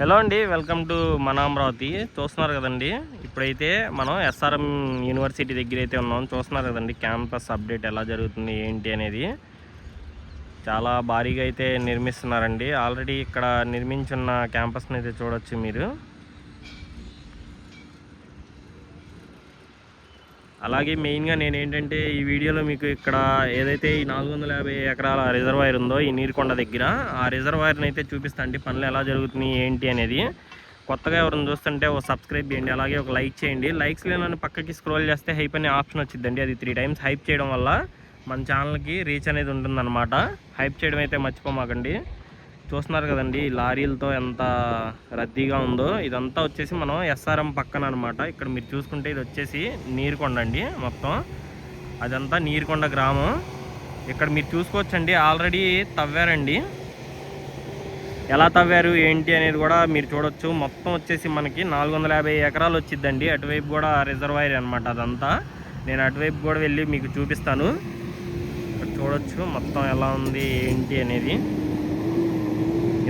Hello అండి, welcome to మన అమరావతి. చూస్తున్నారు కదండి, ఇప్పుడైతే మనం ఎస్ఆర్ఎం యూనివర్సిటీ దగ్గర అయితే ఉన్నాం. చూస్తున్నారు కదండి క్యాంపస్ అప్డేట్ ఎలా జరుగుతుంది ఏంటి అనేది. చాలా భారీగా అయితే నిర్మిస్తున్నారండి. ఆల్రెడీ ఇక్కడ నిర్మించున్న క్యాంపస్ని అయితే చూడొచ్చు మీరు. అలాగే మెయిన్గా నేనేంటంటే ఈ వీడియోలో మీకు ఇక్కడ ఏదైతే ఈ 450 ఎకరాల రిజర్వాయర్ ఉందో ఈ నీరుకొండ దగ్గర, ఆ రిజర్వాయర్ని అయితే చూపిస్తాండి పనులు ఎలా జరుగుతున్నాయి ఏంటి అనేది. కొత్తగా ఎవరైనా చూస్తుంటే ఒక సబ్స్క్రైబ్ చేయండి, అలాగే ఒక లైక్ చేయండి. లైక్స్ లేనని పక్కకి స్క్రోల్ చేస్తే హైప్ అనే ఆప్షన్ వచ్చిందండి. అది 3 times హైప్ చేయడం వల్ల మన ఛానల్కి రీచ్ అనేది ఉంటుందన్నమాట. హైప్ చేయడం అయితే మర్చిపోమాకండి. చూస్తున్నారు కదండి లారీలతో ఎంత రద్దీగా ఉందో. ఇదంతా వచ్చేసి మనం ఎస్ఆర్ఎం పక్కన అనమాట. ఇక్కడ మీరు చూసుకుంటే ఇది వచ్చేసి నీరుకొండ అండి. మొత్తం అదంతా నీరుకొండ గ్రామం. ఇక్కడ మీరు చూసుకోవచ్చండి, ఆల్రెడీ తవ్వారండి. ఎలా తవ్వారు ఏంటి అనేది కూడా మీరు చూడొచ్చు. మొత్తం వచ్చేసి మనకి 450 ఎకరాలు వచ్చిద్దండి. అటువైపు కూడా రిజర్వాయర్ అనమాట అదంతా. నేను అటువైపు కూడా వెళ్ళి మీకు చూపిస్తాను. ఇక్కడ చూడొచ్చు మొత్తం ఎలా ఉంది ఏంటి అనేది.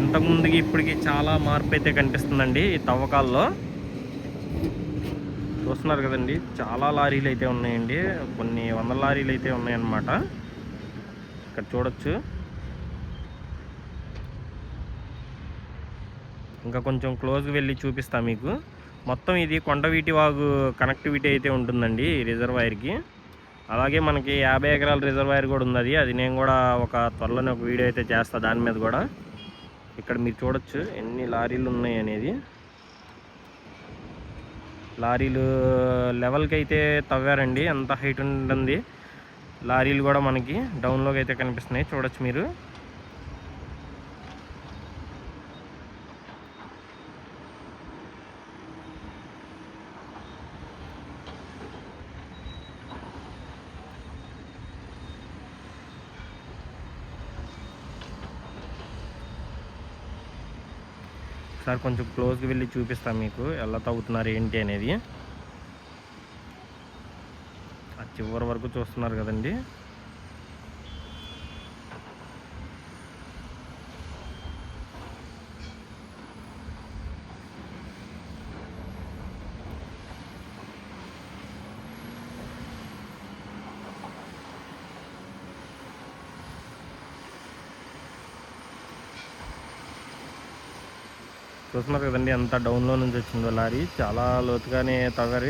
ఇంతకుముందుకి ఇప్పటికి చాలా మార్పు అయితే కనిపిస్తుందండి ఈ తవ్వకాల్లో. చూస్తున్నారు కదండి, చాలా లారీలు అయితే ఉన్నాయండి. కొన్ని వందల లారీలు అయితే ఉన్నాయన్నమాట. ఇక్కడ చూడొచ్చు. ఇంకా కొంచెం క్లోజ్గా వెళ్ళి చూపిస్తా మీకు. మొత్తం ఇది కొండవీటి వాగు కనెక్టివిటీ అయితే ఉంటుందండి ఈ రిజర్వాయర్కి. అలాగే మనకి 50 ఎకరాల రిజర్వాయర్ కూడా ఉంది. అది నేను కూడా త్వరలోనే ఒక వీడియో అయితే చేస్తాను దాని మీద కూడా. ఇక్కడ మీరు చూడొచ్చు ఎన్ని లారీలు ఉన్నాయి అనేది. లారీలు లెవెల్కి అయితే తవ్వారండి, ఎంత హైట్ ఉంటుంది. లారీలు కూడా మనకి డౌన్లోకి అయితే కనిపిస్తున్నాయి, చూడొచ్చు మీరు. ఒకసారి కొంచెం క్లోజ్గా వెళ్ళి చూపిస్తాను మీకు ఎలా తవ్వుతున్నారు ఏంటి అనేది. ఆ చివరి వరకు చూస్తున్నారు కదండి. చూస్తున్నారు కదండి ఎంత డౌన్లో నుంచి వచ్చిందో లారీ. చాలా లోతుగానే తవ్వారు.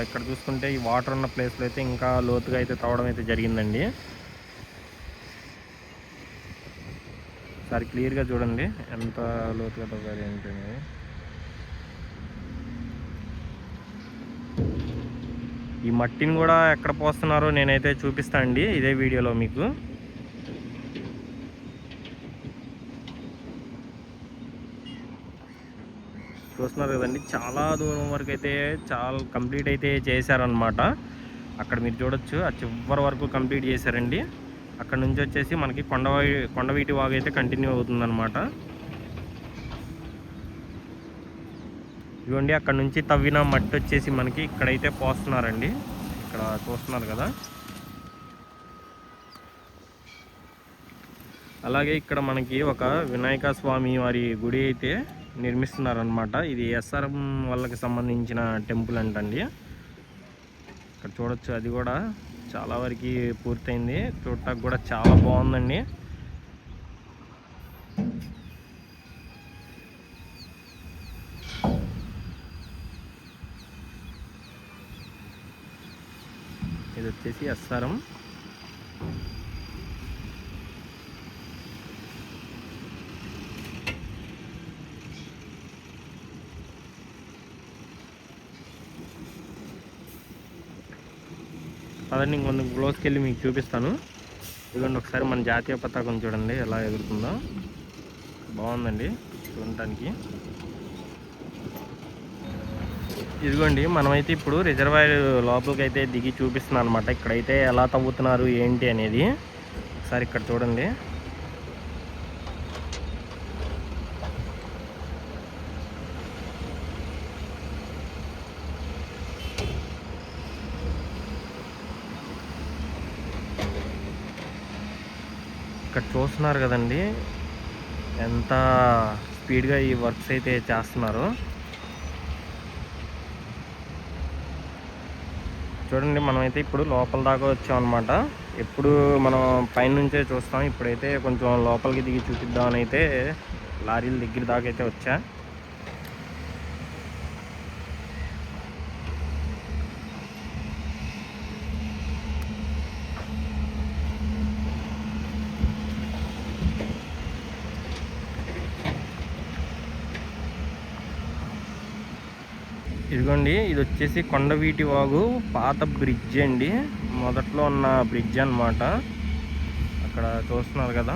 ఇక్కడ చూసుకుంటే ఈ వాటర్ ఉన్న ప్లేస్లో అయితే ఇంకా లోతుగా అయితే తవ్వడం అయితే జరిగిందండి. ఒకసారి క్లియర్గా చూడండి ఎంత లోతుగా తవ్వారు ఏంటనేది. ఈ మట్టిని కూడా ఎక్కడ పోస్తున్నారో నేనైతే చూపిస్తాను అండి ఇదే వీడియోలో మీకు. చూస్తున్నారు కదండి, చాలా దూరం వరకు అయితే చాలా కంప్లీట్ అయితే చేశారనమాట. అక్కడ మీరు చూడొచ్చు ఆ చివరి వరకు కంప్లీట్ చేశారండి. అక్కడ నుంచి వచ్చేసి మనకి కొండవీటి వాగు అయితే కంటిన్యూ అవుతుందన్నమాట. ఇదిగోండి అక్కడ నుంచి తవ్విన మట్టి వచ్చేసి మనకి ఇక్కడైతే పోస్తున్నారండి. ఇక్కడ చూస్తున్నారు కదా. అలాగే ఇక్కడ మనకి ఒక వినాయక స్వామి వారి గుడి అయితే నిర్మిస్తున్నారనమాట. ఇది ఎస్ఆర్ఎం వాళ్ళకి సంబంధించిన టెంపుల్ అంటండి. ఇక్కడ చూడొచ్చు అది కూడా చాలా వరకు పూర్తయింది. చూడటానికి కూడా చాలా బాగుందండి. ఇది వచ్చేసి ఎస్ఆర్ఎం. అదండి ఇంకొంచెం క్లోజ్కి వెళ్ళి మీకు చూపిస్తాను. ఇదిగోండి ఒకసారి మన జాతీయ పతాకం చూడండి ఎలా ఎగురుతుందో. బాగుందండి చూడటానికి. ఇదిగోండి మనమైతే ఇప్పుడు రిజర్వాయర్ లోపలికి అయితే దిగి చూపిస్తున్నాను అనమాట. ఇక్కడైతే ఎలా తవ్వుతున్నారు ఏంటి అనేది ఒకసారి ఇక్కడ చూడండి. ఇక్కడ చూస్తున్నారు కదండి ఎంత స్పీడ్గా ఈ వర్క్స్ అయితే చేస్తున్నారు. చూడండి, మనమైతే ఇప్పుడు లోపల దాకా వచ్చామన్నమాట. ఎప్పుడు మనం పైనుంచే చూస్తాం, ఇప్పుడైతే కొంచెం లోపలికి దిగి చూపిద్దామని అయితే లారీల దగ్గర దాకా అయితే వచ్చా. ఇదిగోండి, ఇది వచ్చేసి కొండవీటి వాగు పాత బ్రిడ్జ్ అండి. మొదట్లో ఉన్న బ్రిడ్జ్ అన్నమాట. అక్కడ చూస్తున్నారు కదా.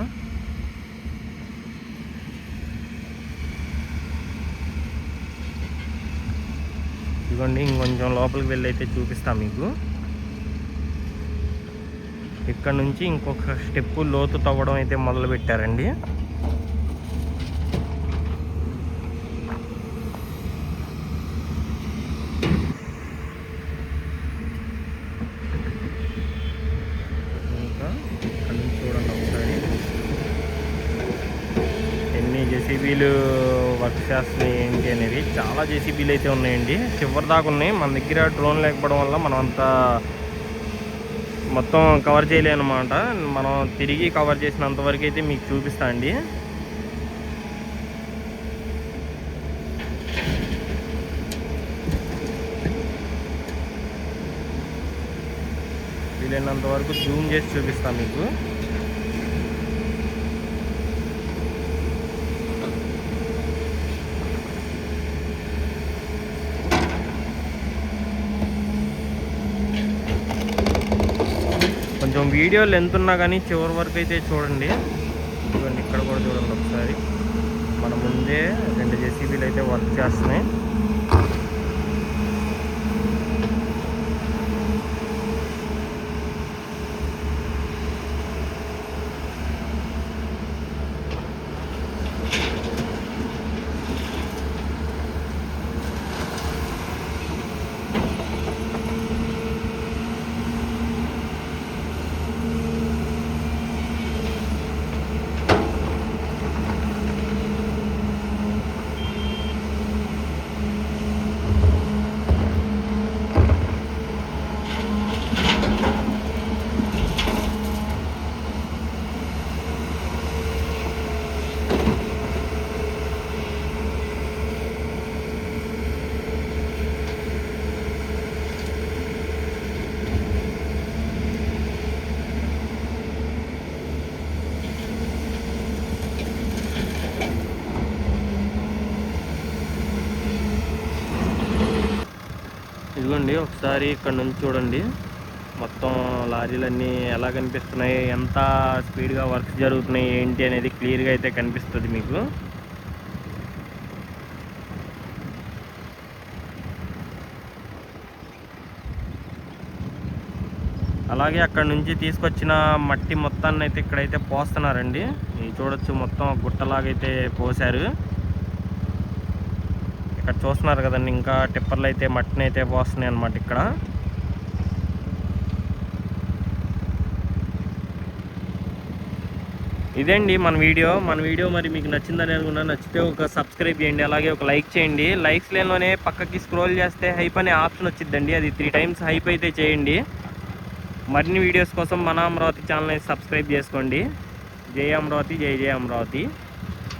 ఇదిగోండి, ఇంకొంచెం లోపలికి వెళ్ళి అయితే చూపిస్తాం మీకు. ఇక్కడ నుంచి ఇంకొక స్టెప్ లోతు తవ్వడం అయితే మొదలు పెట్టారండి. జేసీబీలు వర్క్ చేస్తున్నాయి ఏంటి అనేది, చాలా జేసీబీలు అయితే ఉన్నాయండి. చివరి దాకా ఉన్నాయి. మన దగ్గర డ్రోన్ లేకపోవడం వల్ల మనం అంతా మొత్తం కవర్ చేయలేమన్నమాట. మనం తిరిగి కవర్ చేసినంత వరకు అయితే మీకు చూపిస్తా అండి. వీలైనంత వరకు జూమ్ చేసి చూపిస్తాను మీకు. కొంచెం వీడియో లెంత్ ఉన్నా కానీ చివరి వరకు అయితే చూడండి. ఇదిగోండి, ఇక్కడ కూడా చూడండి ఒకసారి. మన ముందే 2 జేసీబీలు అయితే వర్క్ చేస్తున్నాయి. ఇదిగోండి, ఒకసారి ఇక్కడ నుంచి చూడండి. మొత్తం లారీలన్నీ ఎలా కనిపిస్తున్నాయి, ఎంత స్పీడ్గా వర్క్స్ జరుగుతున్నాయి ఏంటి అనేది క్లియర్గా అయితే కనిపిస్తుంది మీకు. అలాగే అక్కడ నుంచి తీసుకొచ్చిన మట్టి మొత్తాన్ని అయితే ఇక్కడైతే పోస్తున్నారండి. ఇది చూడొచ్చు, మొత్తం గుట్టలాగైతే పోసారు. ఇక్కడ చూస్తున్నారు కదండి, ఇంకా టిప్పర్లు అయితే మట్టిని అయితే పోస్తున్నాయి అన్నమాట ఇక్కడ. ఇదేండి మన వీడియో మరి మీకు నచ్చిందని అనుకున్నా. నచ్చితే ఒక సబ్స్క్రైబ్ చేయండి, అలాగే ఒక లైక్ చేయండి. లైక్స్ లేనిలోనే పక్కకి స్క్రోల్ చేస్తే హైప్ అనే ఆప్షన్ వచ్చిందండి, అది 3 times హైప్ అయితే చేయండి. మరిన్ని వీడియోస్ కోసం మన అమరావతి ఛానల్ని సబ్స్క్రైబ్ చేసుకోండి. జై అమరావతి, జై జై అమరావతి.